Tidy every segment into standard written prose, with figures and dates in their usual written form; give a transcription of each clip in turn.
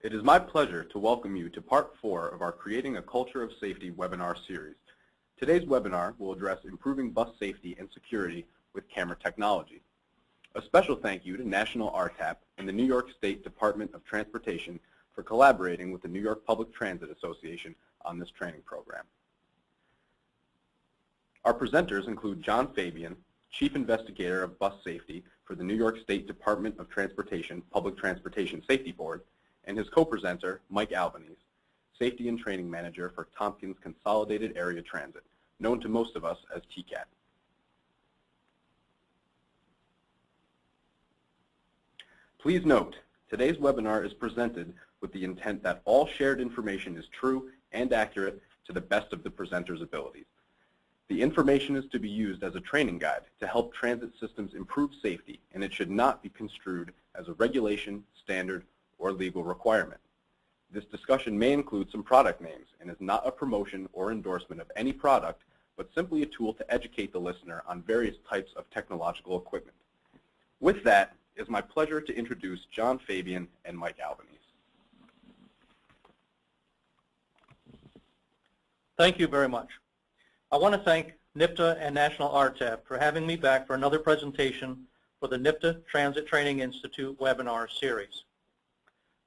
It is my pleasure to welcome you to Part 4 of our Creating a Culture of Safety webinar series. Today's webinar will address improving bus safety and security with camera technology. A special thank you to National RTAP and the New York State Department of Transportation for collaborating with the New York Public Transit Association on this training program. Our presenters include John Fabian, Chief Investigator of Bus Safety for the New York State Department of Transportation Public Transportation Safety Board, and his co-presenter, Mike Albanese, Safety and Training Manager for Tompkins Consolidated Area Transit, known to most of us as Tcat. Please note, today's webinar is presented with the intent that all shared information is true and accurate to the best of the presenter's abilities. The information is to be used as a training guide to help transit systems improve safety, and it should not be construed as a regulation, standard, or legal requirement. This discussion may include some product names and is not a promotion or endorsement of any product, but simply a tool to educate the listener on various types of technological equipment. With that, it is my pleasure to introduce John Fabian and Mike Albanese. Thank you very much. I want to thank NIPTA and National RTAP for having me back for another presentation for the NIPTA Transit Training Institute webinar series.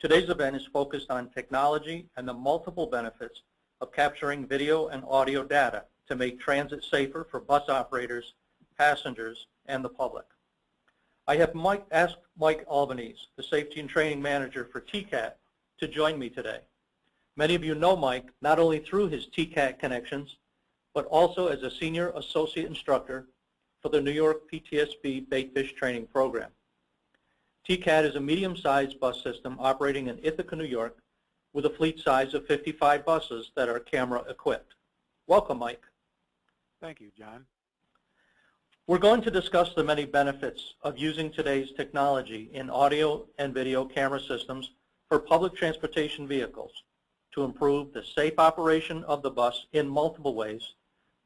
Today's event is focused on technology and the multiple benefits of capturing video and audio data to make transit safer for bus operators, passengers, and the public. I have asked Mike Albanese, the Safety and Training Manager for Tcat, to join me today. Many of you know Mike not only through his Tcat connections, but also as a Senior Associate Instructor for the New York PTSB Baitfish Training Program. Tcat is a medium-sized bus system operating in Ithaca, New York, with a fleet size of 55 buses that are camera-equipped. Welcome, Mike. Thank you, John. We're going to discuss the many benefits of using today's technology in audio and video camera systems for public transportation vehicles to improve the safe operation of the bus in multiple ways,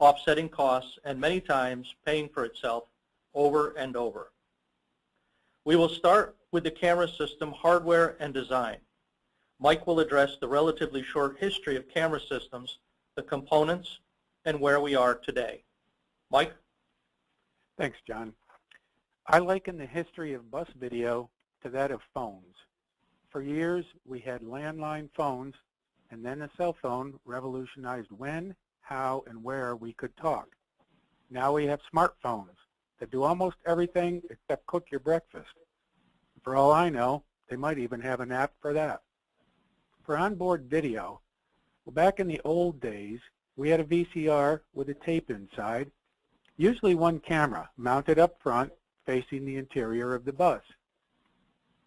offsetting costs and many times paying for itself over and over. We will start with the camera system hardware and design. Mike will address the relatively short history of camera systems, the components, and where we are today. Mike? Thanks, John. I liken the history of bus video to that of phones. For years, we had landline phones, and then the cell phone revolutionized when, how, and where we could talk. Now we have smartphones that do almost everything except cook your breakfast. For all I know, they might even have an app for that. For onboard video, well, back in the old days, we had a VCR with a tape inside, usually one camera mounted up front facing the interior of the bus.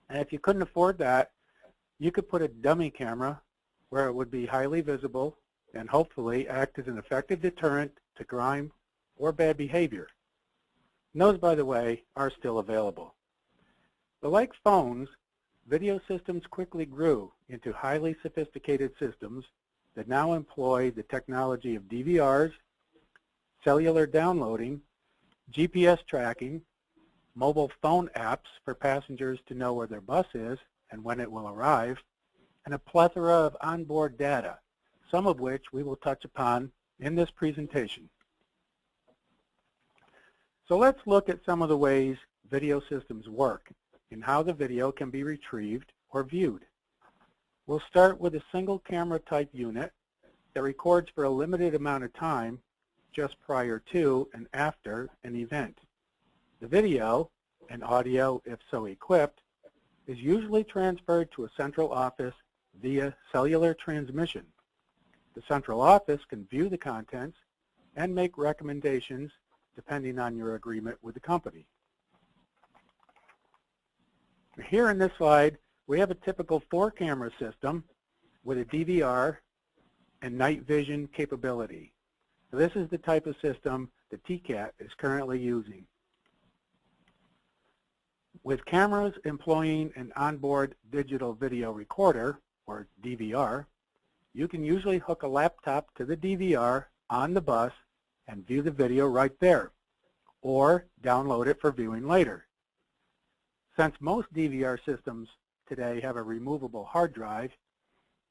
And if you couldn't afford that, you could put a dummy camera where it would be highly visible and hopefully act as an effective deterrent to crime or bad behavior. And those, by the way, are still available. But like phones, video systems quickly grew into highly sophisticated systems that now employ the technology of DVRs, cellular downloading, GPS tracking, mobile phone apps for passengers to know where their bus is and when it will arrive, and a plethora of onboard data, some of which we will touch upon in this presentation. So let's look at some of the ways video systems work and how the video can be retrieved or viewed. We'll start with a single camera type unit that records for a limited amount of time just prior to and after an event. The video, and audio if so equipped, is usually transferred to a central office via cellular transmission. The central office can view the contents and make recommendations depending on your agreement with the company. Here in this slide, we have a typical 4-camera system with a DVR and night vision capability. So this is the type of system that Tcat is currently using. With cameras employing an onboard digital video recorder, or DVR, you can usually hook a laptop to the DVR on the bus and view the video right there, or download it for viewing later. Since most DVR systems today have a removable hard drive,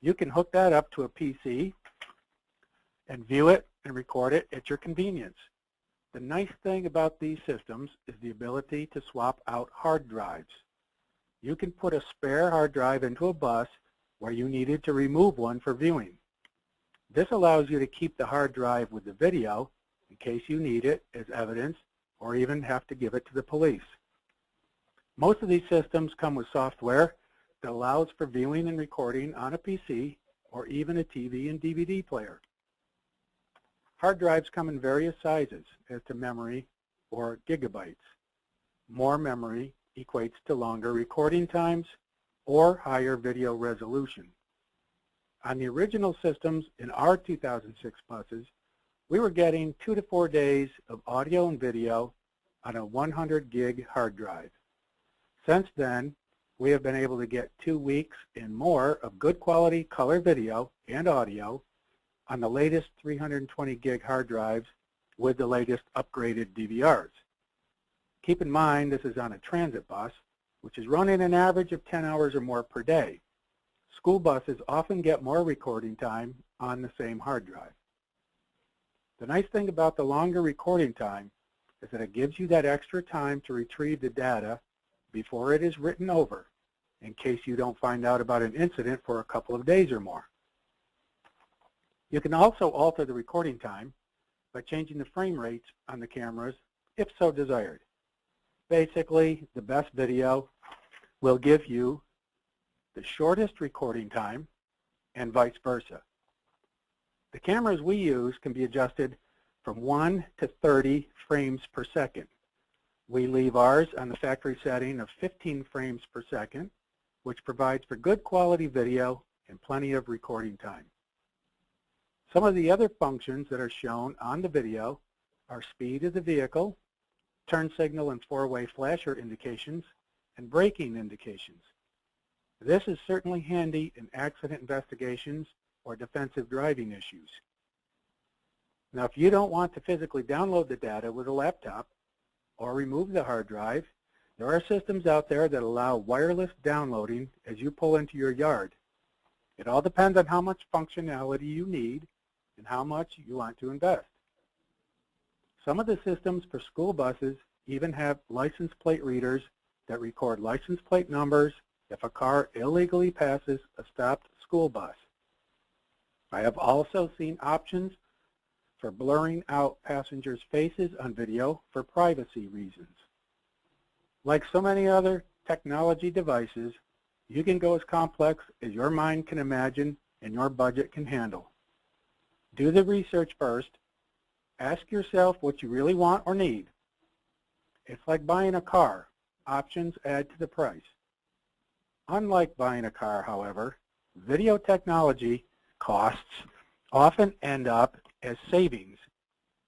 you can hook that up to a PC and view it and record it at your convenience. The nice thing about these systems is the ability to swap out hard drives. You can put a spare hard drive into a bus where you needed to remove one for viewing. This allows you to keep the hard drive with the video in case you need it as evidence or even have to give it to the police. Most of these systems come with software that allows for viewing and recording on a PC or even a TV and DVD player. Hard drives come in various sizes as to memory or gigabytes. More memory equates to longer recording times or higher video resolution. On the original systems in our 2006 buses, we were getting 2 to 4 days of audio and video on a 100 gig hard drive. Since then, we have been able to get 2 weeks and more of good quality color video and audio on the latest 320 gig hard drives with the latest upgraded DVRs. Keep in mind this is on a transit bus, which is running an average of 10 hours or more per day. School buses often get more recording time on the same hard drive. The nice thing about the longer recording time is that it gives you that extra time to retrieve the data before it is written over, in case you don't find out about an incident for a couple of days or more. You can also alter the recording time by changing the frame rates on the cameras if so desired. Basically, the best video will give you the shortest recording time and vice versa. The cameras we use can be adjusted from 1 to 30 frames per second. We leave ours on the factory setting of 15 frames per second, which provides for good quality video and plenty of recording time. Some of the other functions that are shown on the video are speed of the vehicle, turn signal and four-way flasher indications, and braking indications. This is certainly handy in accident investigations or defensive driving issues. Now, if you don't want to physically download the data with a laptop or remove the hard drive, there are systems out there that allow wireless downloading as you pull into your yard. It all depends on how much functionality you need and how much you want to invest. Some of the systems for school buses even have license plate readers that record license plate numbers if a car illegally passes a stopped school bus. I have also seen options for blurring out passengers' faces on video for privacy reasons. Like so many other technology devices, you can go as complex as your mind can imagine and your budget can handle. Do the research first. Ask yourself what you really want or need. It's like buying a car. Options add to the price. Unlike buying a car, however, video technology costs often end up as savings.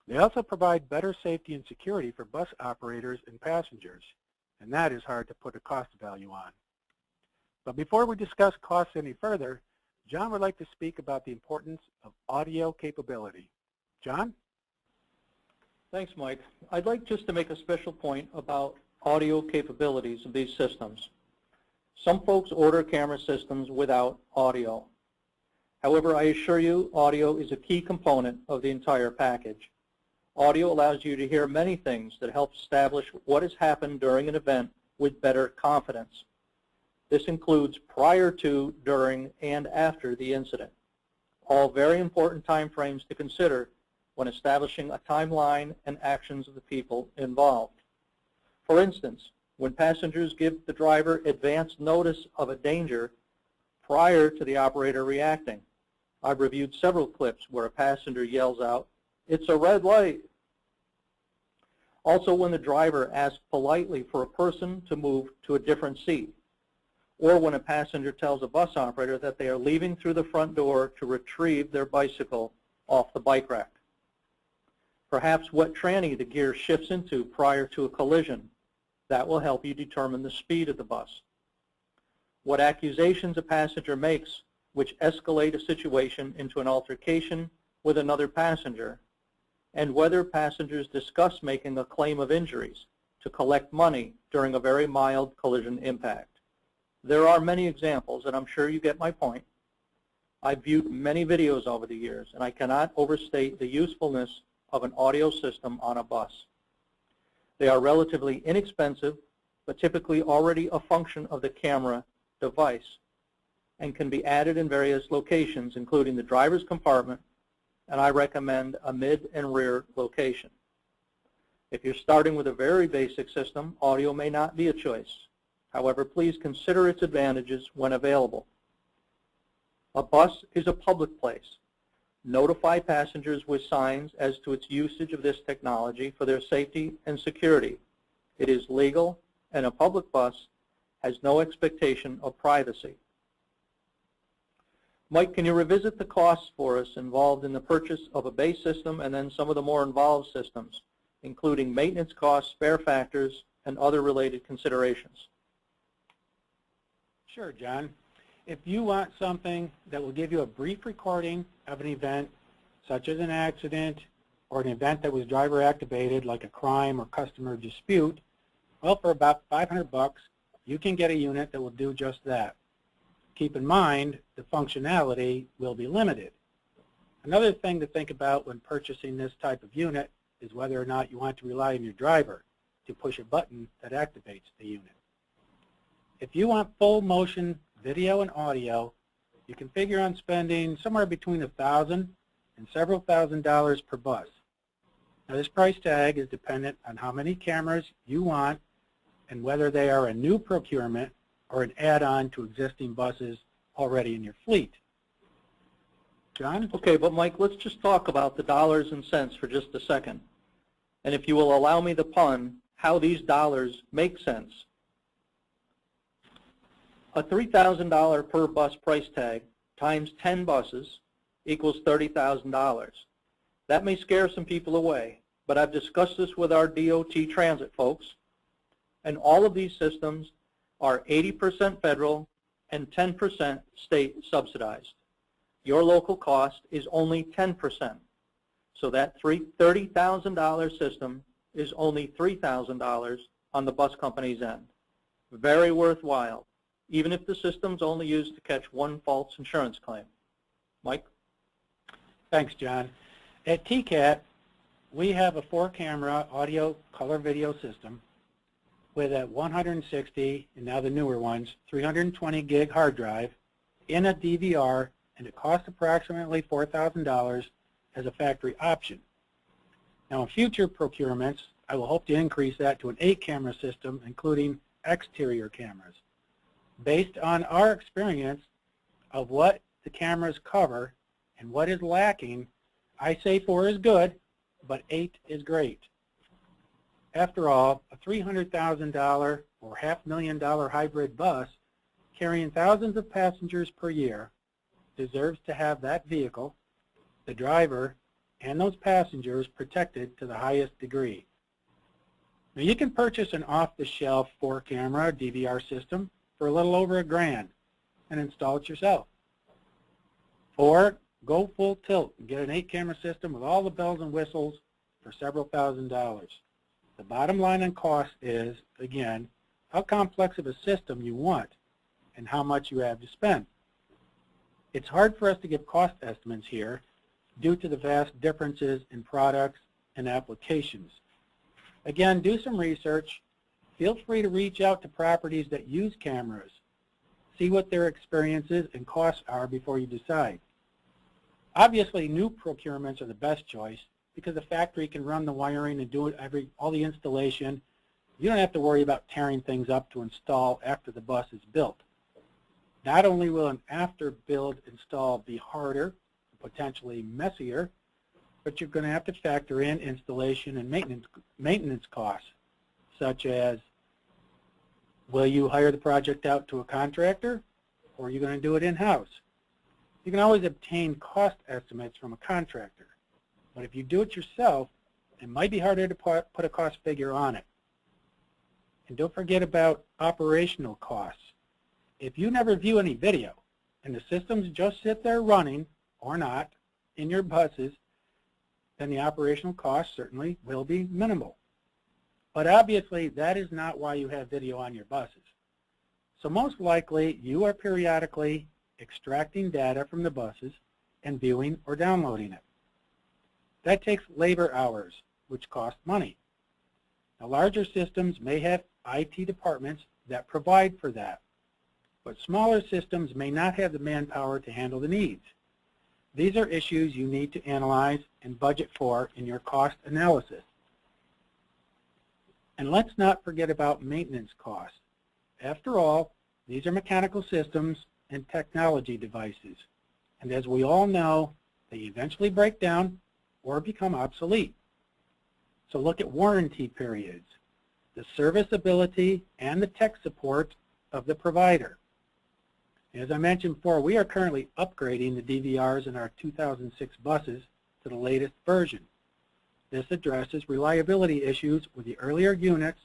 They also provide better safety and security for bus operators and passengers, and that is hard to put a cost value on. But before we discuss costs any further, John would like to speak about the importance of audio capability. John? Thanks, Mike. I'd like just to make a special point about audio capabilities of these systems. Some folks order camera systems without audio. However, I assure you, audio is a key component of the entire package. Audio allows you to hear many things that help establish what has happened during an event with better confidence. This includes prior to, during, and after the incident. All very important time frames to consider when establishing a timeline and actions of the people involved. For instance, when passengers give the driver advance notice of a danger prior to the operator reacting. I've reviewed several clips where a passenger yells out, "It's a red light." Also, when the driver asks politely for a person to move to a different seat, or when a passenger tells a bus operator that they are leaving through the front door to retrieve their bicycle off the bike rack. Perhaps what tranny the gear shifts into prior to a collision. That will help you determine the speed of the bus. What accusations a passenger makes which escalate a situation into an altercation with another passenger, and whether passengers discuss making a claim of injuries to collect money during a very mild collision impact. There are many examples, and I'm sure you get my point. I've viewed many videos over the years, and I cannot overstate the usefulness of an audio system on a bus. They are relatively inexpensive, but typically already a function of the camera device, and can be added in various locations, including the driver's compartment, and I recommend a mid and rear location. If you're starting with a very basic system, audio may not be a choice. However, please consider its advantages when available. A bus is a public place. Notify passengers with signs as to its usage of this technology for their safety and security. It is legal, and a public bus has no expectation of privacy. Mike, can you revisit the costs for us involved in the purchase of a base system and then some of the more involved systems, including maintenance costs, spare factors, and other related considerations? Sure, John. If you want something that will give you a brief recording of an event, such as an accident or an event that was driver activated, like a crime or customer dispute, well, for about $500, you can get a unit that will do just that. Keep in mind, the functionality will be limited. Another thing to think about when purchasing this type of unit is whether or not you want to rely on your driver to push a button that activates the unit. If you want full motion video and audio, you can figure on spending somewhere between $1,000 and several $1,000s per bus. Now, this price tag is dependent on how many cameras you want and whether they are a new procurement or an add-on to existing buses already in your fleet. John? Okay, but Mike, let's just talk about the dollars and cents for just a second. And if you will allow me the pun, how these dollars make sense. A $3,000 per bus price tag times 10 buses equals $30,000. That may scare some people away, but I've discussed this with our DOT transit folks, and all of these systems are 80% federal and 10% state subsidized. Your local cost is only 10%. So that $30,000 system is only $3,000 on the bus company's end. Very worthwhile, even if the system's only used to catch one false insurance claim. Mike? Thanks, John. At Tcat, we have a 4-camera audio color video system with a 160, and now the newer ones, 320 gig hard drive in a DVR, and it costs approximately $4,000 as a factory option. Now, in future procurements, I will hope to increase that to an 8-camera system, including exterior cameras. Based on our experience of what the cameras cover and what is lacking, I say 4 is good, but 8 is great. After all, a $300,000 or $500,000 hybrid bus carrying thousands of passengers per year deserves to have that vehicle, the driver, and those passengers protected to the highest degree. Now, you can purchase an off-the-shelf 4-camera DVR system for a little over $1,000 and install it yourself. Or go full tilt and get an 8-camera system with all the bells and whistles for several $1,000s. The bottom line on cost is, again, how complex of a system you want and how much you have to spend. It's hard for us to give cost estimates here due to the vast differences in products and applications. Again, do some research. Feel free to reach out to properties that use cameras. See what their experiences and costs are before you decide. Obviously, new procurements are the best choice because the factory can run the wiring and do it all the installation. You don't have to worry about tearing things up to install after the bus is built. Not only will an after-build install be harder, potentially messier, but you're going to have to factor in installation and maintenance costs, such as, will you hire the project out to a contractor, or are you going to do it in-house? You can always obtain cost estimates from a contractor, but if you do it yourself, it might be harder to put a cost figure on it. And don't forget about operational costs. If you never view any video and the systems just sit there running, or not, in your buses, then the operational costs certainly will be minimal. But obviously, that is not why you have video on your buses. So most likely you are periodically extracting data from the buses and viewing or downloading it. That takes labor hours, which cost money. Now, larger systems may have IT departments that provide for that, but smaller systems may not have the manpower to handle the needs. These are issues you need to analyze and budget for in your cost analysis. And let's not forget about maintenance costs. After all, these are mechanical systems and technology devices. And as we all know, they eventually break down or become obsolete. So look at warranty periods, the serviceability, and the tech support of the provider. As I mentioned before, we are currently upgrading the DVRs in our 2006 buses to the latest version. This addresses reliability issues with the earlier units,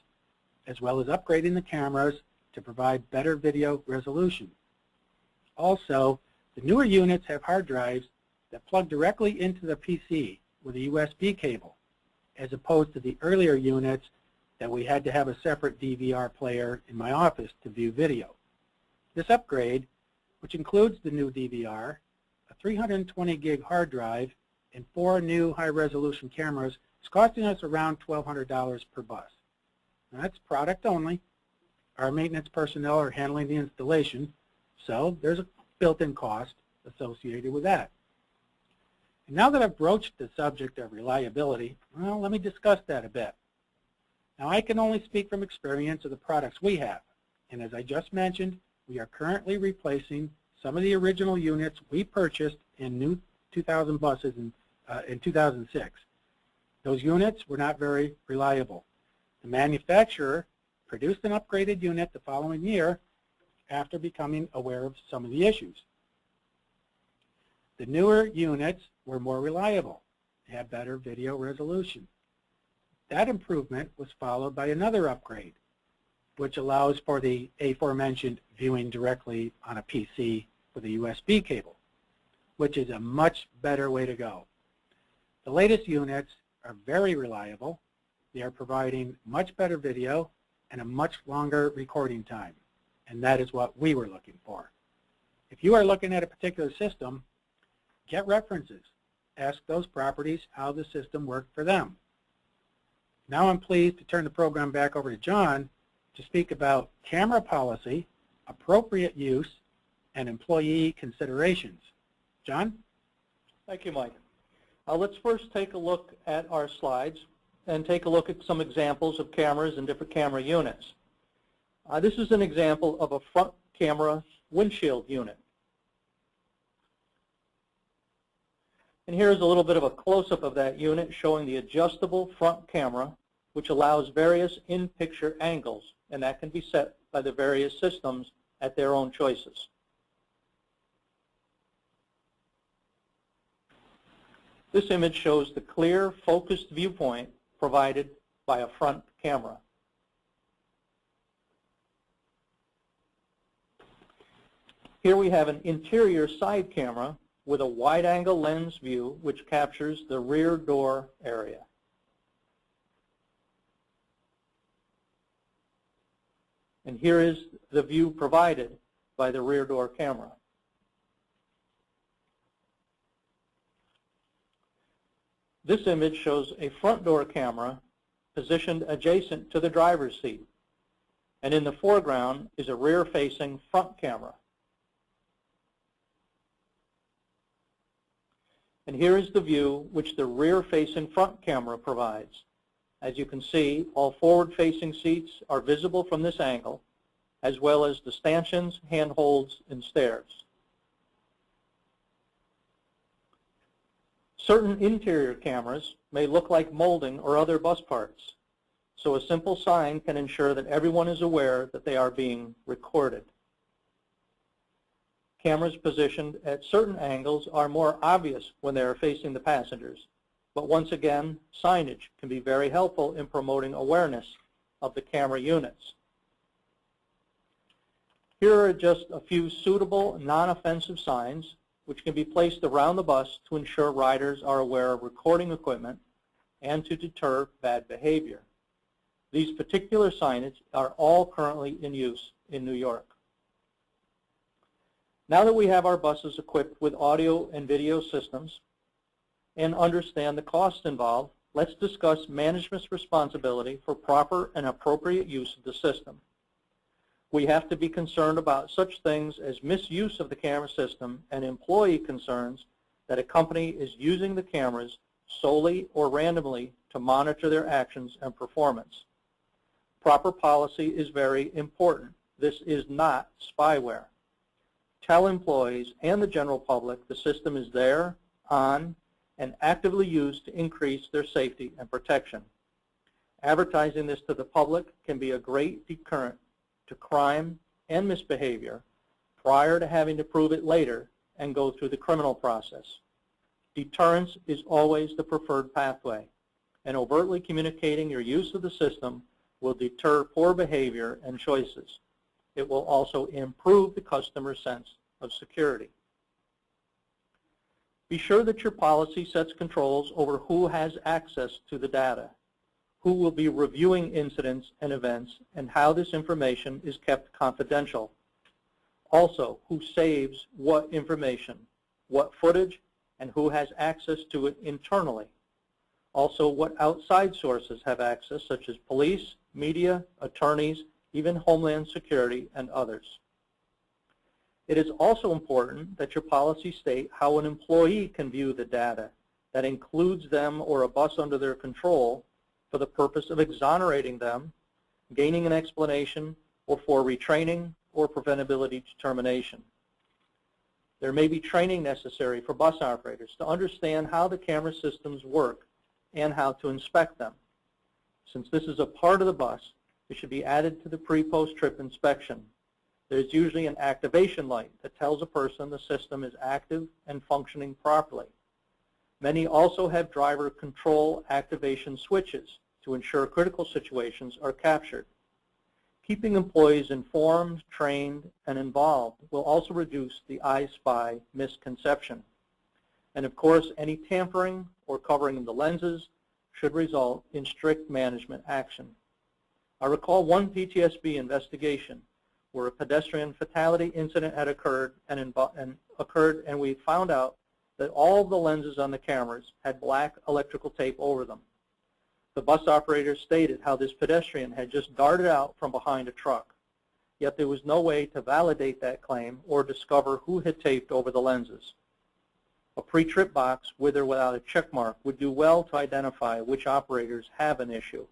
as well as upgrading the cameras to provide better video resolution. Also, the newer units have hard drives that plug directly into the PC with a USB cable, as opposed to the earlier units that we had to have a separate DVR player in my office to view video. This upgrade, which includes the new DVR, a 320 gig hard drive, and 4 new high-resolution cameras, is costing us around $1,200 per bus. Now, that's product only. Our maintenance personnel are handling the installation, so there's a built-in cost associated with that. And now that I've broached the subject of reliability, well, let me discuss that a bit. Now, I can only speak from experience of the products we have, and as I just mentioned, we are currently replacing some of the original units we purchased in new 2000 buses in 2006. Those units were not very reliable. The manufacturer produced an upgraded unit the following year after becoming aware of some of the issues. The newer units were more reliable, had better video resolution. That improvement was followed by another upgrade, which allows for the aforementioned viewing directly on a PC with a USB cable, which is a much better way to go. The latest units are very reliable. They are providing much better video and a much longer recording time, and that is what we were looking for. If you are looking at a particular system, get references. Ask those properties how the system worked for them. Now I'm pleased to turn the program back over to John to speak about camera policy, appropriate use, and employee considerations. John? Thank you, Mike. Let's first take a look at our slides and take a look at some examples of cameras and different camera units. This is an example of a front camera windshield unit. And here's a little bit of a close-up of that unit showing the adjustable front camera, which allows various in-picture angles, and that can be set by the various systems at their own choices. This image shows the clear, focused viewpoint provided by a front camera. Here we have an interior side camera with a wide-angle lens view which captures the rear door area. And here is the view provided by the rear door camera. This image shows a front door camera positioned adjacent to the driver's seat. And in the foreground is a rear-facing front camera. And here is the view which the rear-facing front camera provides. As you can see, all forward-facing seats are visible from this angle, as well as the stanchions, handholds, and stairs. Certain interior cameras may look like molding or other bus parts, so a simple sign can ensure that everyone is aware that they are being recorded. Cameras positioned at certain angles are more obvious when they are facing the passengers, but once again, signage can be very helpful in promoting awareness of the camera units. Here are just a few suitable non-offensive signs which can be placed around the bus to ensure riders are aware of recording equipment and to deter bad behavior. These particular signage are all currently in use in New York. Now that we have our buses equipped with audio and video systems and understand the costs involved, let's discuss management's responsibility for proper and appropriate use of the system. We have to be concerned about such things as misuse of the camera system and employee concerns that a company is using the cameras solely or randomly to monitor their actions and performance. Proper policy is very important. This is not spyware. Tell employees and the general public the system is there, on, and actively used to increase their safety and protection. Advertising this to the public can be a great deterrent to crime and misbehavior prior to having to prove it later and go through the criminal process. Deterrence is always the preferred pathway, and overtly communicating your use of the system will deter poor behavior and choices. It will also improve the customer's sense of security. Be sure that your policy sets controls over who has access to the data, who will be reviewing incidents and events, and how this information is kept confidential. Also, who saves what information, what footage, and who has access to it internally. Also, what outside sources have access, such as police, media, attorneys, even Homeland Security, and others. It is also important that your policy state how an employee can view the data that includes them or a bus under their control for the purpose of exonerating them, gaining an explanation, or for retraining or preventability determination. There may be training necessary for bus operators to understand how the camera systems work and how to inspect them. Since this is a part of the bus, it should be added to the pre-post trip inspection. There's usually an activation light that tells a person the system is active and functioning properly. Many also have driver control activation switches to ensure critical situations are captured. Keeping employees informed, trained, and involved will also reduce the I spy misconception. And of course, any tampering or covering of the lenses should result in strict management action. I recall one PTSB investigation where a pedestrian fatality incident had occurred and we found out that all of the lenses on the cameras had black electrical tape over them. The bus operator stated how this pedestrian had just darted out from behind a truck, yet there was no way to validate that claim or discover who had taped over the lenses. A pre-trip box with or without a check mark would do well to identify which operators have an issue.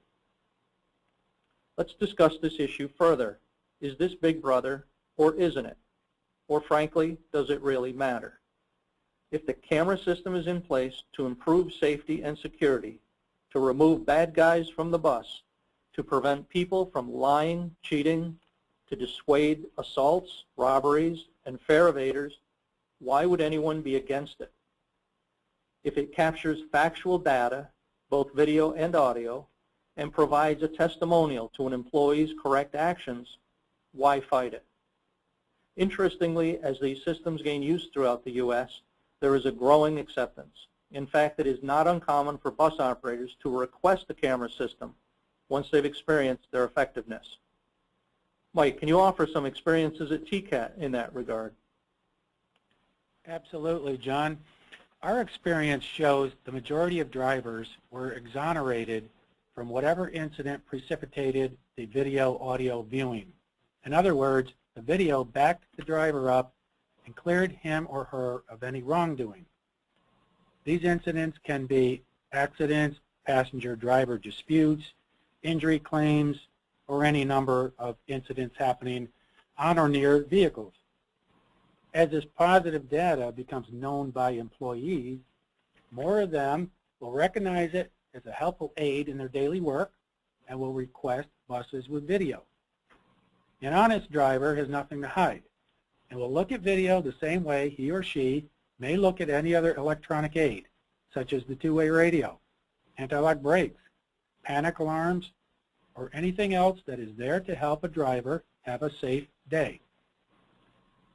Let's discuss this issue further. Is this Big Brother or isn't it? Or frankly, does it really matter? If the camera system is in place to improve safety and security, to remove bad guys from the bus, to prevent people from lying, cheating, to dissuade assaults, robberies, and fare evaders, why would anyone be against it? If it captures factual data, both video and audio, and provides a testimonial to an employee's correct actions, why fight it? Interestingly, as these systems gain use throughout the U.S., there is a growing acceptance. In fact, it is not uncommon for bus operators to request a camera system once they've experienced their effectiveness. Mike, can you offer some experiences at Tcat in that regard? Absolutely, John. Our experience shows the majority of drivers were exonerated from whatever incident precipitated the video-audio viewing. In other words, the video backed the driver up and cleared him or her of any wrongdoing. These incidents can be accidents, passenger-driver disputes, injury claims, or any number of incidents happening on or near vehicles. As this positive data becomes known by employees, more of them will recognize it as a helpful aid in their daily work and will request buses with video. An honest driver has nothing to hide and will look at video the same way he or she may look at any other electronic aid, such as the two-way radio, anti-lock brakes, panic alarms, or anything else that is there to help a driver have a safe day.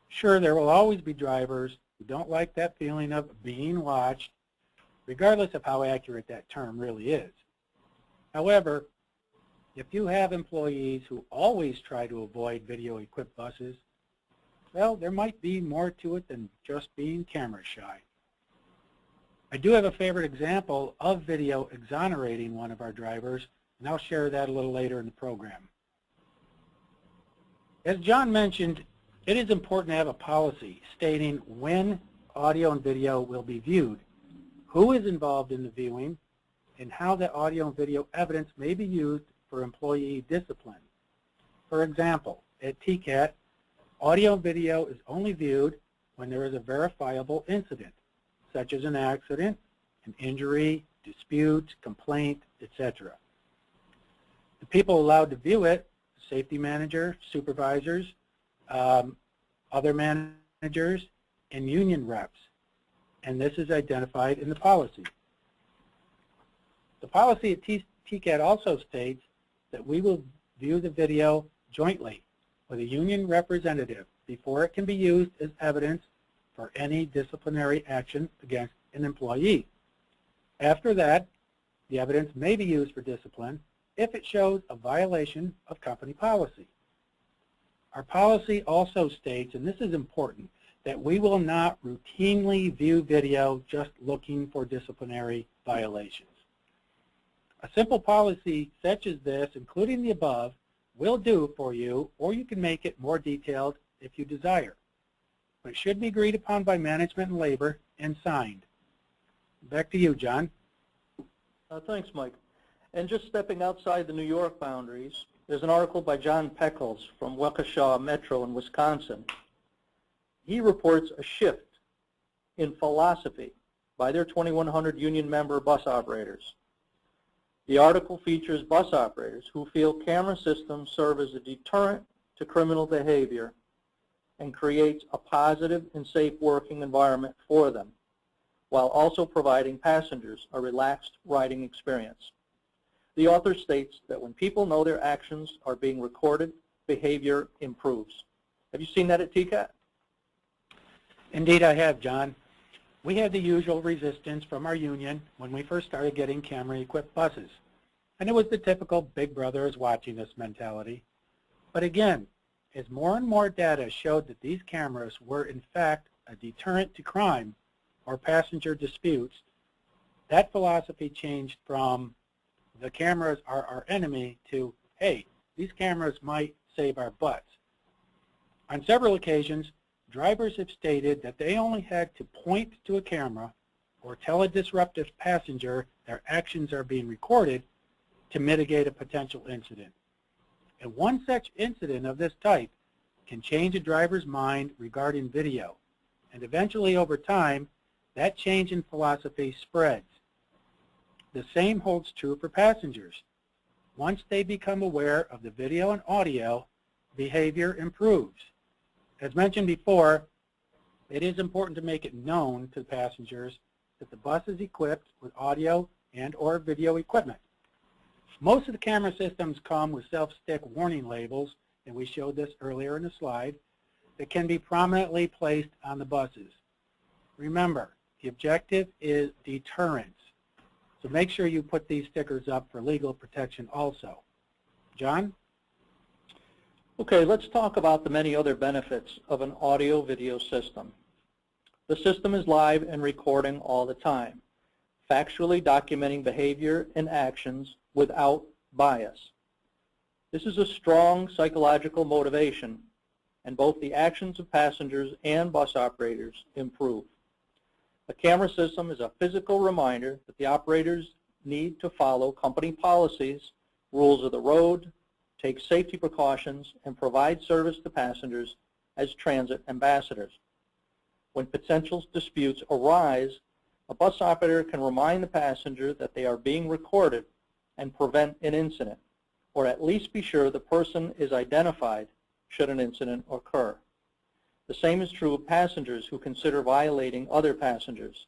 Sure, there will always be drivers who don't like that feeling of being watched, regardless of how accurate that term really is. However, if you have employees who always try to avoid video-equipped buses, well, there might be more to it than just being camera shy. I do have a favorite example of video exonerating one of our drivers, and I'll share that a little later in the program. As John mentioned, it is important to have a policy stating when audio and video will be viewed, who is involved in the viewing, and how the audio and video evidence may be used for employee discipline. For example, at Tcat, audio and video is only viewed when there is a verifiable incident, such as an accident, an injury, dispute, complaint, etc. The people allowed to view it, safety manager, supervisors, other managers, and union reps, and this is identified in the policy. The policy at Tcat also states that we will view the video jointly with a union representative before it can be used as evidence for any disciplinary action against an employee. After that, the evidence may be used for discipline if it shows a violation of company policy. Our policy also states, and this is important, that we will not routinely view video just looking for disciplinary violations. A simple policy such as this, including the above, will do for you, or you can make it more detailed if you desire. But it should be agreed upon by management and labor and signed. Back to you, John. Thanks, Mike. And just stepping outside the New York boundaries, there's an article by John Peckles from Waukesha Metro in Wisconsin. He reports a shift in philosophy by their 2,100 union member bus operators. The article features bus operators who feel camera systems serve as a deterrent to criminal behavior and creates a positive and safe working environment for them, while also providing passengers a relaxed riding experience. The author states that when people know their actions are being recorded, behavior improves. Have you seen that at Tcat? Indeed I have, John. We had the usual resistance from our union when we first started getting camera-equipped buses. And it was the typical big brother is watching us mentality. But again, as more and more data showed that these cameras were in fact a deterrent to crime or passenger disputes, that philosophy changed from the cameras are our enemy to, hey, these cameras might save our butts. On several occasions, drivers have stated that they only had to point to a camera or tell a disruptive passenger their actions are being recorded to mitigate a potential incident. And one such incident of this type can change a driver's mind regarding video. And eventually, over time, that change in philosophy spreads. The same holds true for passengers. Once they become aware of the video and audio, behavior improves. As mentioned before, it is important to make it known to passengers that the bus is equipped with audio and/or video equipment. Most of the camera systems come with self-stick warning labels, and we showed this earlier in the slide, that can be prominently placed on the buses. Remember, the objective is deterrence. So make sure you put these stickers up for legal protection also. John? Okay, let's talk about the many other benefits of an audio-video system. The system is live and recording all the time, factually documenting behavior and actions without bias. This is a strong psychological motivation, and both the actions of passengers and bus operators improve. A camera system is a physical reminder that the operators need to follow company policies, rules of the road, take safety precautions, and provide service to passengers as transit ambassadors. When potential disputes arise, a bus operator can remind the passenger that they are being recorded and prevent an incident, or at least be sure the person is identified should an incident occur. The same is true of passengers who consider violating other passengers.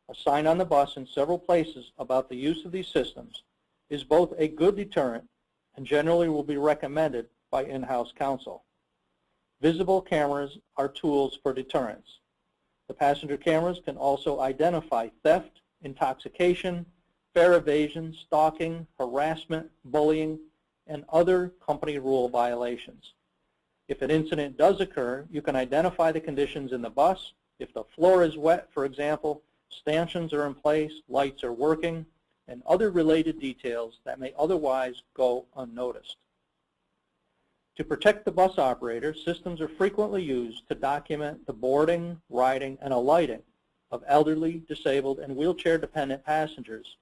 A sign on the bus in several places about the use of these systems is both a good deterrent and generally will be recommended by in-house counsel. Visible cameras are tools for deterrence. The passenger cameras can also identify theft, intoxication, fare evasion, stalking, harassment, bullying, and other company rule violations. If an incident does occur, you can identify the conditions in the bus. If the floor is wet, for example, stanchions are in place, lights are working, and other related details that may otherwise go unnoticed. To protect the bus operator, systems are frequently used to document the boarding, riding, and alighting of elderly, disabled, and wheelchair-dependent passengers.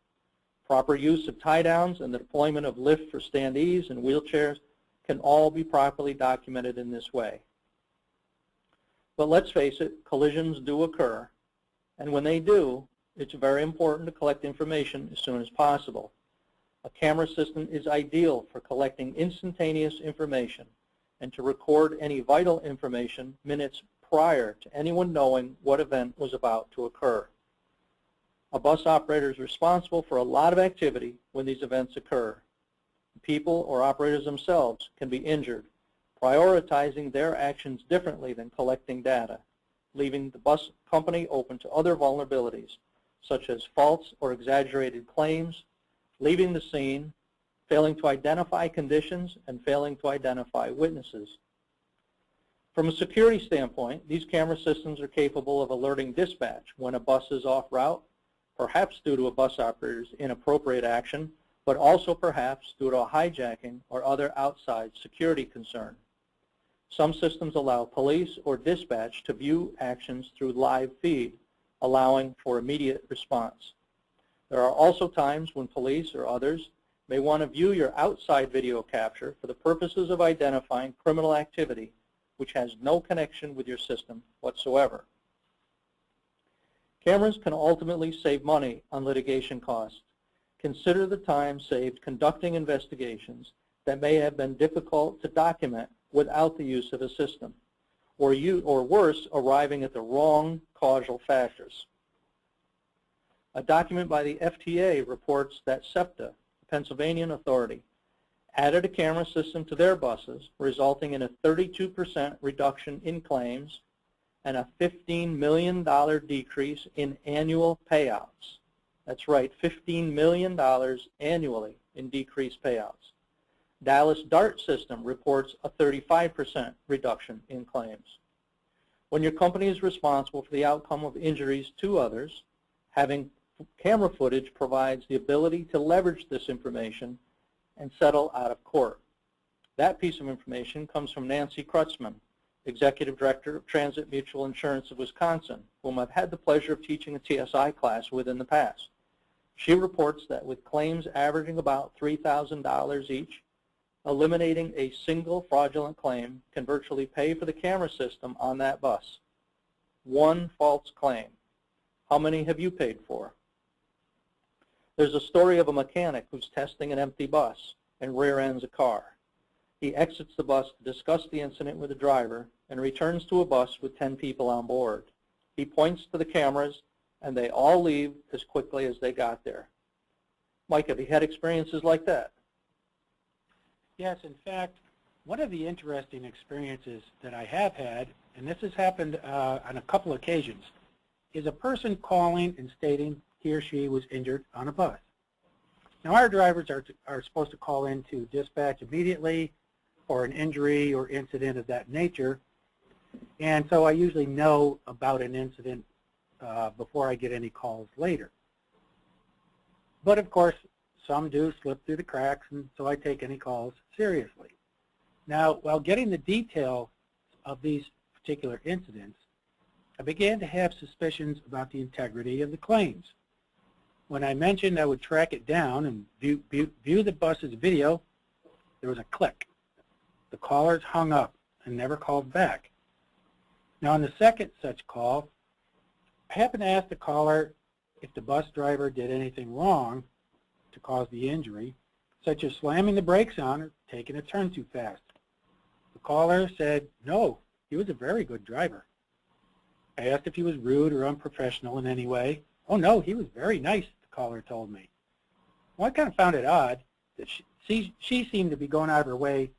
Proper use of tie-downs and the deployment of lift for standees and wheelchairs can all be properly documented in this way. But let's face it, collisions do occur, and when they do, it's very important to collect information as soon as possible. A camera system is ideal for collecting instantaneous information and to record any vital information minutes prior to anyone knowing what event was about to occur. A bus operator is responsible for a lot of activity when these events occur. People or operators themselves can be injured, prioritizing their actions differently than collecting data, leaving the bus company open to other vulnerabilities, such as false or exaggerated claims, leaving the scene, failing to identify conditions, and failing to identify witnesses. From a security standpoint, these camera systems are capable of alerting dispatch when a bus is off route, perhaps due to a bus operator's inappropriate action, but also perhaps due to a hijacking or other outside security concern. Some systems allow police or dispatch to view actions through live feed, allowing for immediate response. There are also times when police or others may want to view your outside video capture for the purposes of identifying criminal activity which has no connection with your system whatsoever. Cameras can ultimately save money on litigation costs. Consider the time saved conducting investigations that may have been difficult to document without the use of a system, or worse, arriving at the wrong causal factors. A document by the FTA reports that SEPTA, the Pennsylvania authority, added a camera system to their buses, resulting in a 32% reduction in claims and a $15 million decrease in annual payouts. That's right, $15 million annually in decreased payouts. Dallas DART system reports a 35% reduction in claims. When your company is responsible for the outcome of injuries to others, having camera footage provides the ability to leverage this information and settle out of court. That piece of information comes from Nancy Krutzman, Executive Director of Transit Mutual Insurance of Wisconsin, whom I've had the pleasure of teaching a TSI class with in the past. She reports that with claims averaging about $3,000 each, eliminating a single fraudulent claim can virtually pay for the camera system on that bus. One false claim. How many have you paid for? There's a story of a mechanic who's testing an empty bus and rear-ends a car. He exits the bus to discuss the incident with the driver and returns to a bus with 10 people on board. He points to the cameras and they all leave as quickly as they got there. Mike, have you had experiences like that? Yes, in fact, one of the interesting experiences that I have had, and this has happened on a couple occasions, is a person calling and stating he or she was injured on a bus. Now, our drivers are supposed to call in to dispatch immediately for an injury or incident of that nature, and so I usually know about an incident before I get any calls later. But of course, some do slip through the cracks, and so I take any calls seriously. Now, while getting the detail of these particular incidents, I began to have suspicions about the integrity of the claims. When I mentioned I would track it down and view the bus's video, there was a click. The callers hung up and never called back. Now, on the second such call, I happened to ask the caller if the bus driver did anything wrong to cause the injury, such as slamming the brakes on or taking a turn too fast. The caller said, no, he was a very good driver. I asked if he was rude or unprofessional in any way. Oh no, he was very nice, the caller told me. Well, I kind of found it odd that she seemed to be going out of her way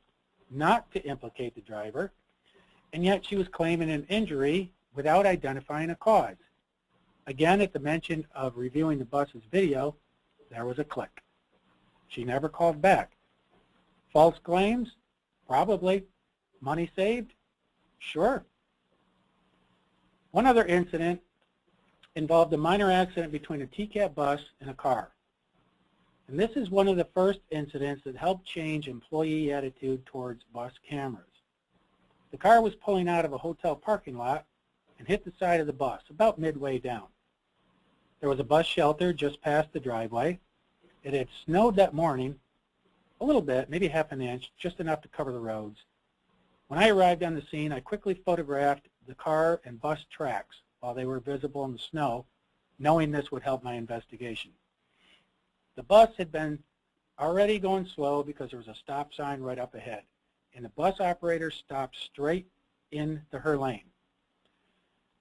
not to implicate the driver, and yet she was claiming an injury without identifying a cause. Again, at the mention of reviewing the bus's video, there was a click. She never called back. False claims? Probably. Money saved? Sure. One other incident involved a minor accident between a Tcat bus and a car. And this is one of the first incidents that helped change employee attitude towards bus cameras. The car was pulling out of a hotel parking lot and hit the side of the bus, about midway down. There was a bus shelter just past the driveway. It had snowed that morning, a little bit, maybe half an inch, just enough to cover the roads. When I arrived on the scene, I quickly photographed the car and bus tracks while they were visible in the snow, knowing this would help my investigation. The bus had been already going slow because there was a stop sign right up ahead, and the bus operator stopped straight into her lane.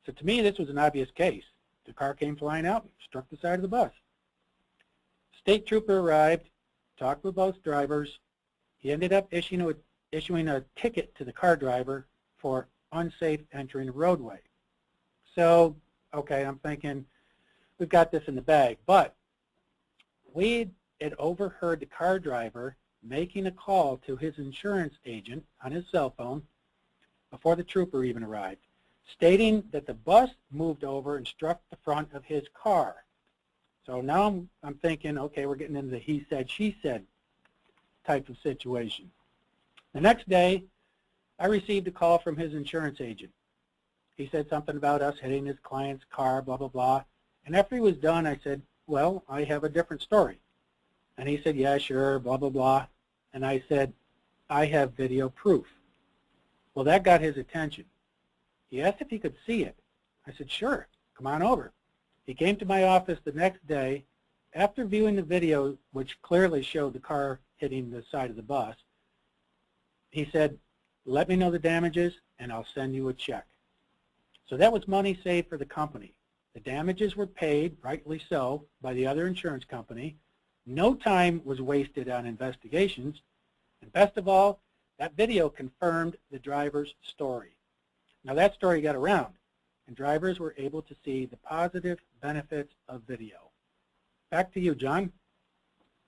So to me, this was an obvious case. The car came flying out and struck the side of the bus. State trooper arrived, talked with both drivers. He ended up issuing a ticket to the car driver for unsafe entering the roadway. So, okay, I'm thinking we've got this in the bag, but we had overheard the car driver making a call to his insurance agent on his cell phone before the trooper even arrived, stating that the bus moved over and struck the front of his car. So now I'm thinking, okay, we're getting into the he said, she said type of situation. The next day, I received a call from his insurance agent. He said something about us hitting his client's car, blah, blah, blah. And after he was done, I said, well, I have a different story. And he said, yeah, sure, blah, blah, blah. And I said, I have video proof. Well, that got his attention. He asked if he could see it. I said, sure, come on over. He came to my office the next day. After viewing the video, which clearly showed the car hitting the side of the bus, he said, let me know the damages and I'll send you a check. So that was money saved for the company. The damages were paid, rightly so, by the other insurance company. No time was wasted on investigations. And best of all, that video confirmed the driver's story. Now that story got around, and drivers were able to see the positive benefits of video. Back to you, John.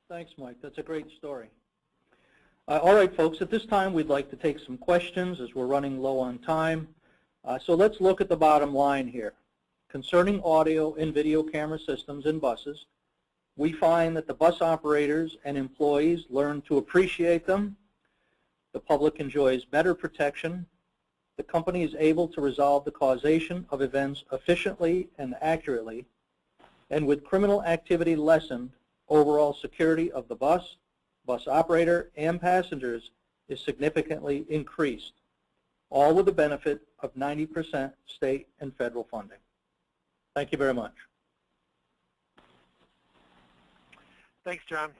Thanks, Mike. That's a great story. All right, folks, at this time we'd like to take some questions as we're running low on time. So let's look at the bottom line here. Concerning audio and video camera systems in buses, we find that the bus operators and employees learn to appreciate them. The public enjoys better protection. The company is able to resolve the causation of events efficiently and accurately. And with criminal activity lessened, overall security of the bus operator, and passengers is significantly increased, all with the benefit of 90% state and federal funding. Thank you very much. Thanks, John.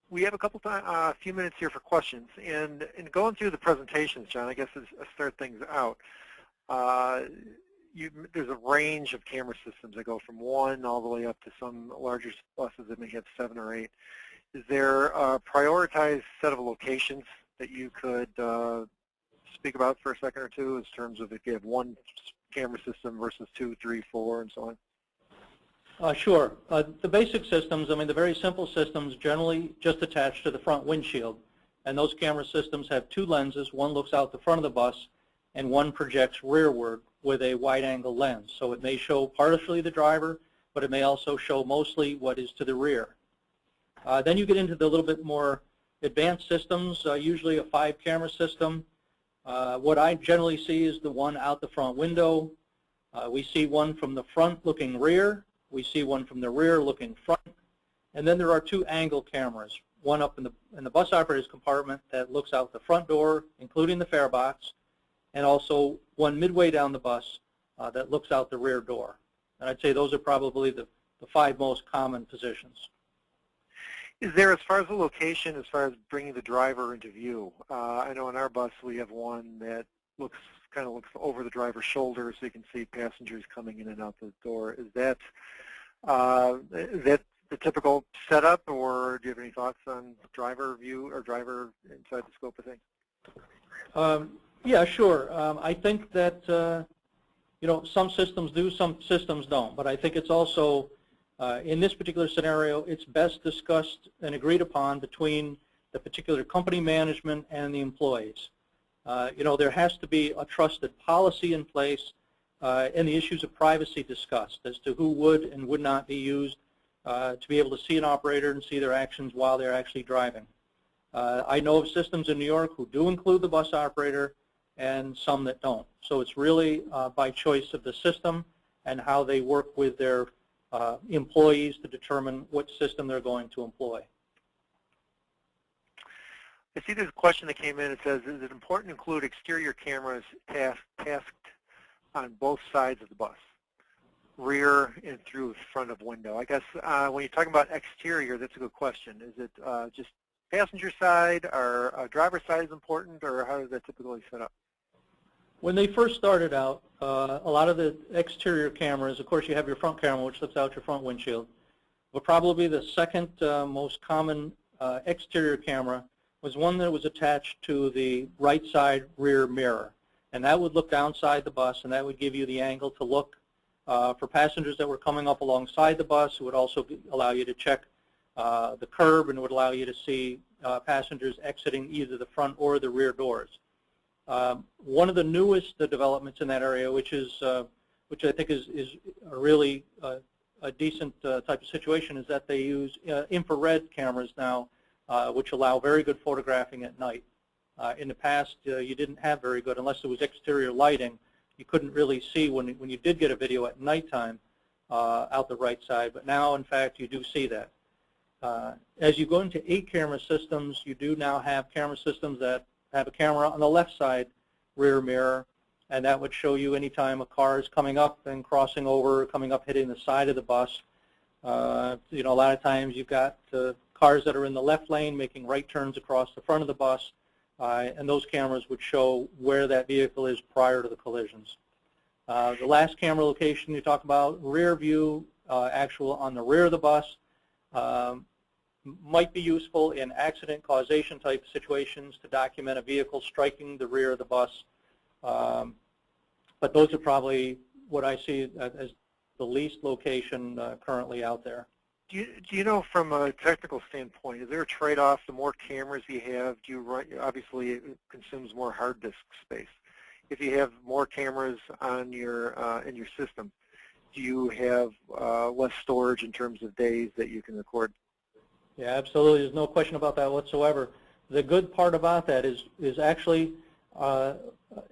We have a few minutes here for questions. And in going through the presentations, John, I guess to start things out, there's a range of camera systems that go from 1 all the way up to some larger buses that may have 7 or 8. Is there a prioritized set of locations that you could speak about for a second or two in terms of if you have 1 camera system versus 2, 3, 4, and so on? Sure. The basic systems, the very simple systems generally just attach to the front windshield. And those camera systems have 2 lenses. One looks out the front of the bus, and one projects rearward with a wide-angle lens. So it may show partially the driver, but it may also show mostly what is to the rear. Then you get into the little bit more advanced systems, usually a 5-camera system. What I generally see is the one out the front window. We see one from the front looking rear. We see one from the rear looking front. And then there are 2 angle cameras, one up in the bus operator's compartment that looks out the front door, including the fare box, and also one midway down the bus that looks out the rear door. And I'd say those are probably the 5 most common positions. Is there, as far as the location, as far as bringing the driver into view? I know in our bus we have one that kind of looks over the driver's shoulder so you can see passengers coming in and out the door. Is that the typical setup, or do you have any thoughts on driver view or driver inside the scope of things? Yeah, sure. I think that some systems do, some systems don't. But I think it's also in this particular scenario, it's best discussed and agreed upon between the particular company management and the employees. There has to be a trusted policy in place and the issues of privacy discussed as to who would and would not be used to be able to see an operator and see their actions while they're actually driving. I know of systems in New York who do include the bus operator and some that don't. So it's really by choice of the system and how they work with their employees to determine what system they're going to employ. I see there's a question that came in. It says, is it important to include exterior cameras tasked on both sides of the bus, rear and through the front of window? I guess when you're talking about exterior, that's a good question. Is it just passenger side or driver side is important, or how is that typically set up? When they first started out, a lot of the exterior cameras, of course you have your front camera which lifts out your front windshield, but probably the second most common exterior camera was one that was attached to the right side rear mirror. And that would look downside the bus, and that would give you the angle to look for passengers that were coming up alongside the bus. It would also allow you to check the curb, and it would allow you to see passengers exiting either the front or the rear doors. One of the newest developments in that area, which I think is a really a decent type of situation, is that they use infrared cameras now, which allow very good photographing at night. In the past, you didn't have very good, unless there was exterior lighting, you couldn't really see when you did get a video at nighttime out the right side, but now, in fact, you do see that. As you go into 8 camera systems, you do now have camera systems that have a camera on the left side rear mirror, and that would show you anytime a car is coming up and crossing over, coming up hitting the side of the bus. A lot of times you've got cars that are in the left lane making right turns across the front of the bus, and those cameras would show where that vehicle is prior to the collisions. The last camera location you talk about, rear view, actual on the rear of the bus, might be useful in accident causation type situations to document a vehicle striking the rear of the bus. But those are probably what I see as the least location currently out there. Do you know, from a technical standpoint, is there a trade-off? The more cameras you have, obviously it consumes more hard disk space. If you have more cameras on your in your system, do you have less storage in terms of days that you can record? Yeah, absolutely. There's no question about that whatsoever. The good part about that is actually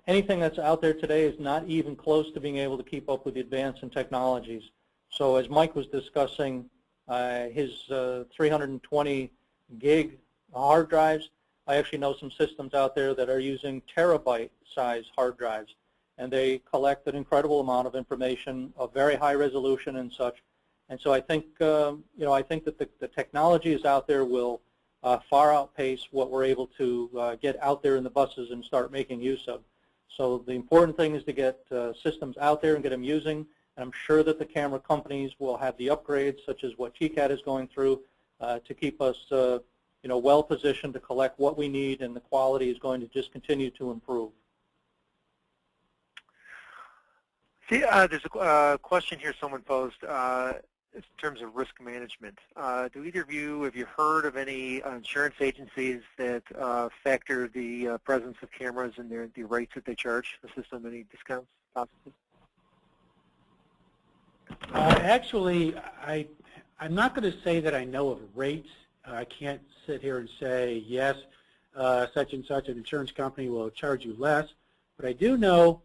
anything that's out there today is not even close to being able to keep up with the advance in technologies. So as Mike was discussing his 320 gig hard drives, I actually know some systems out there that are using terabyte size hard drives, and they collect an incredible amount of information of very high resolution and such. And so I think I think that the technology is out there will far outpace what we're able to get out there in the buses and start making use of. So the important thing is to get systems out there and get them using. And I'm sure that the camera companies will have the upgrades, such as what Tcat is going through, to keep us well positioned to collect what we need, and the quality is going to just continue to improve. See, there's a question here someone posed in terms of risk management. Do either of you, have you heard of any insurance agencies that factor the presence of cameras in the rates that they charge the system? Any discounts possibly? Actually, I'm not going to say that I know of rates. I can't sit here and say, yes, such and such an insurance company will charge you less. But I do know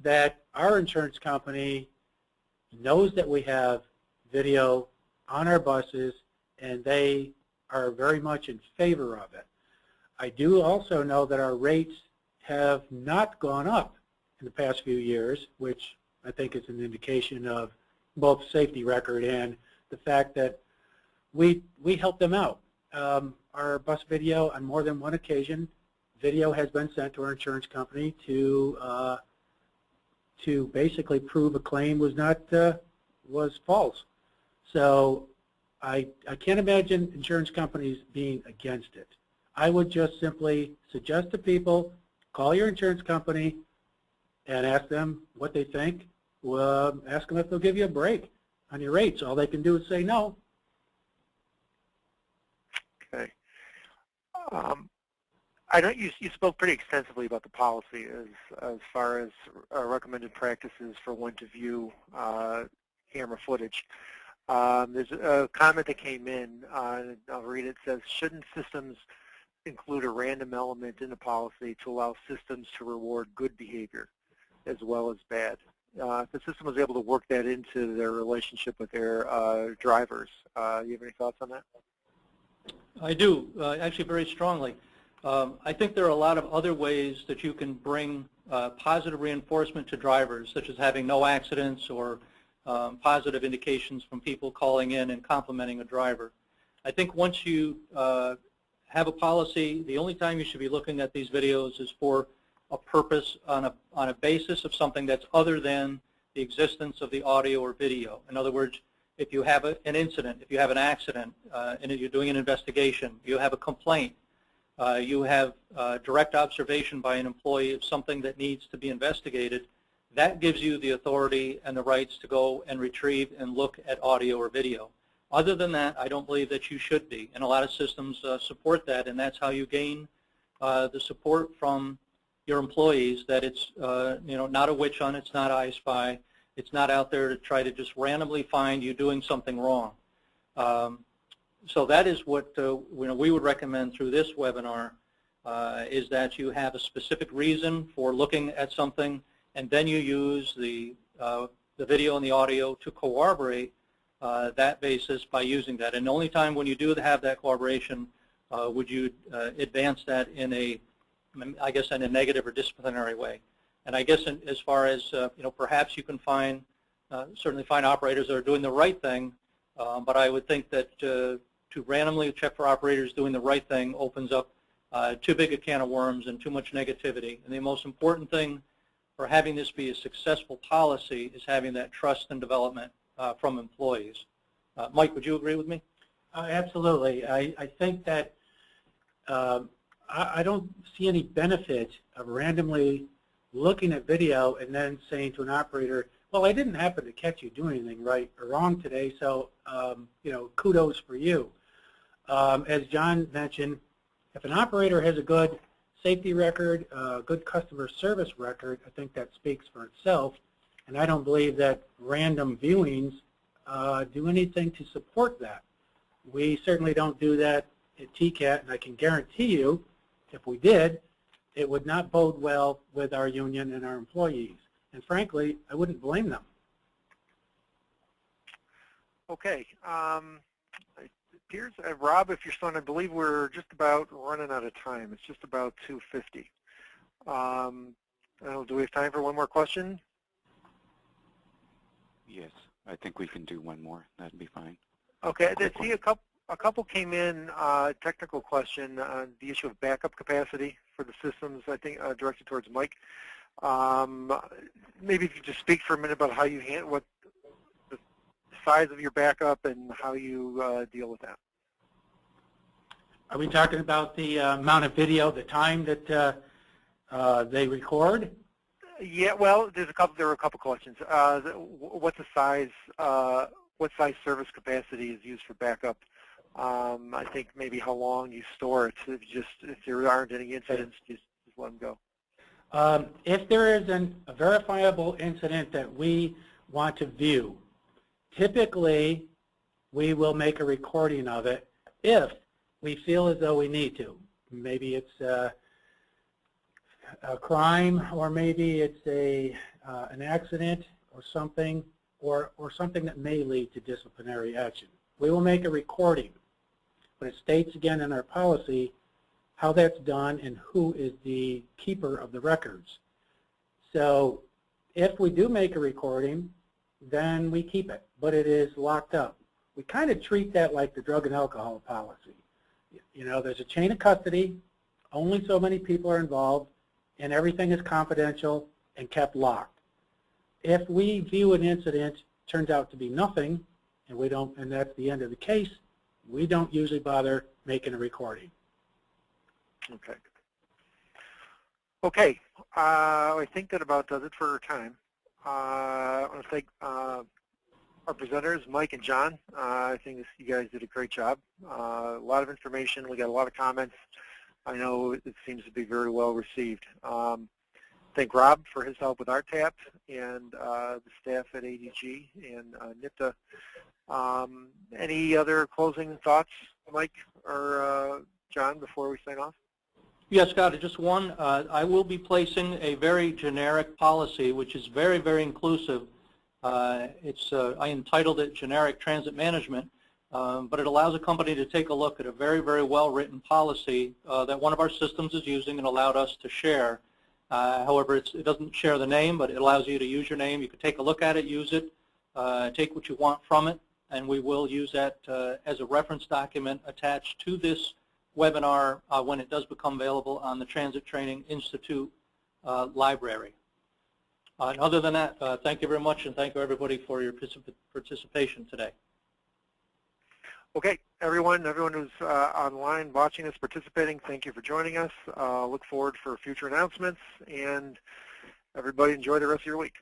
that our insurance company knows that we have video on our buses, and they are very much in favor of it. I do also know that our rates have not gone up in the past few years, which I think is an indication of both safety record and the fact that we help them out. Our bus video, on more than one occasion, video has been sent to our insurance company to basically prove a claim was false. So I can't imagine insurance companies being against it. I would just simply suggest to people, call your insurance company and ask them what they think. Ask them if they'll give you a break on your rates. All they can do is say no. Okay. I know you spoke pretty extensively about the policy as far as recommended practices for when to view camera footage. There's a comment that came in, I'll read it. It says, shouldn't systems include a random element in the policy to allow systems to reward good behavior as well as bad? If the system was able to work that into their relationship with their drivers, you have any thoughts on that? I do, actually very strongly. I think there are a lot of other ways that you can bring positive reinforcement to drivers, such as having no accidents or positive indications from people calling in and complimenting a driver. I think once you have a policy, the only time you should be looking at these videos is for a purpose on a basis of something that's other than the existence of the audio or video. In other words, if you have an incident, if you have an accident, and you're doing an investigation, you have a complaint, you have direct observation by an employee of something that needs to be investigated, that gives you the authority and the rights to go and retrieve and look at audio or video. Other than that, I don't believe that you should be, and a lot of systems support that, and that's how you gain the support from your employees that it's not a witch hunt, it's not I Spy, it's not out there to try to just randomly find you doing something wrong. So that is what we would recommend through this webinar, is that you have a specific reason for looking at something, and then you use the video and the audio to corroborate that basis by using that. And the only time when you do have that corroboration would you advance that in a, I guess, in a negative or disciplinary way. And I guess as far as, perhaps you can certainly find operators that are doing the right thing, but I would think that to randomly check for operators doing the right thing opens up too big a can of worms and too much negativity. And the most important thing for having this be a successful policy is having that trust and development from employees. Mike, would you agree with me? Absolutely. I think that I don't see any benefit of randomly looking at video and then saying to an operator, well, I didn't happen to catch you doing anything right or wrong today, so kudos for you. As John mentioned, if an operator has a good safety record, a good customer service record, I think that speaks for itself. And I don't believe that random viewings do anything to support that. We certainly don't do that at Tcat, and I can guarantee you, if we did, it would not bode well with our union and our employees. And frankly, I wouldn't blame them. Okay. It appears, Rob, if you're still on, I believe we're just about running out of time. It's just about 2:50. Do we have time for one more question? Yes, I think we can do one more. That'd be fine. Okay. I see a couple came in, technical question on the issue of backup capacity for the systems, I think directed towards Mike. Maybe if you just speak for a minute about how you handle, what the size of your backup and how you deal with that. Are we talking about the amount of video, the time that they record? Yeah, well, there were a couple questions. What's the size? What size service capacity is used for backup? I think maybe how long you store it. If there aren't any incidents, just let them go. If there is a verifiable incident that we want to view, typically we will make a recording of it if we feel as though we need to. Maybe it's a crime, or maybe it's an accident or something, or something that may lead to disciplinary action. We will make a recording, but it states again in our policy how that's done and who is the keeper of the records. So if we do make a recording, then we keep it, but it is locked up. We kind of treat that like the drug and alcohol policy. There's a chain of custody, only so many people are involved, and everything is confidential and kept locked. If we view an incident, turns out to be nothing, and that's the end of the case, we don't usually bother making a recording. Okay. Okay. I think that about does it for our time. I want to thank our presenters, Mike and John. I think you guys did a great job. A lot of information. We got a lot of comments. I know it seems to be very well received. Thank Rob for his help with RTAP and the staff at ADG and NIPTA. Any other closing thoughts, Mike or John, before we sign off? Yes, Scott, just one. I will be placing a very generic policy, which is very, very inclusive. I entitled it Generic Transit Management, but it allows a company to take a look at a very, very well-written policy that one of our systems is using and allowed us to share. However, it doesn't share the name, but it allows you to use your name. You can take a look at it, use it, take what you want from it, and we will use that as a reference document attached to this webinar when it does become available on the Transit Training Institute library. And other than that, thank you very much, and thank you everybody for your participation today. Okay, everyone who's online watching us, participating, thank you for joining us. Look forward for future announcements, and everybody enjoy the rest of your week.